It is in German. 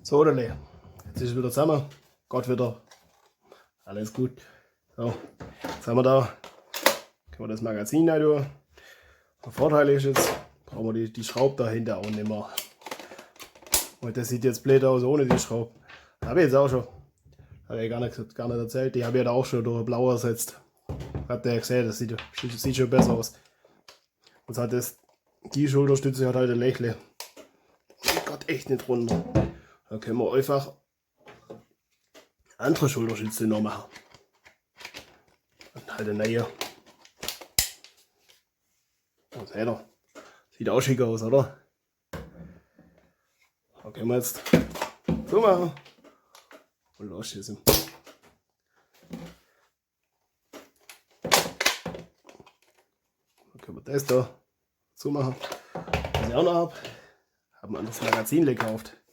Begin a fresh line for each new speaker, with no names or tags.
So, Dele. Jetzt ist es wieder zusammen. Gott wieder. Alles gut. So, jetzt haben wir da. Können wir das Magazin da tun. Der Vorteil ist jetzt, brauchen wir die Schraube dahinter auch nicht mehr. Und das sieht jetzt blöd aus ohne die Schraube. Habe ich jetzt auch schon. Habe ich gar nicht erzählt. Die habe ich da auch schon durch blau ersetzt. Habt ihr ja gesehen, das sieht schon besser aus. Und hat das, die Schulterstütze hat halt ein Lächle. Geht echt nicht runter. Da können wir einfach andere Schulterstütze noch machen. Und halt eine neue. Und seht ihr, sieht auch schick aus, oder? Da können wir jetzt so machen. Und losschießen. Dann können wir das da so machen. Was ich auch noch habe, ein anderes Magazin gekauft.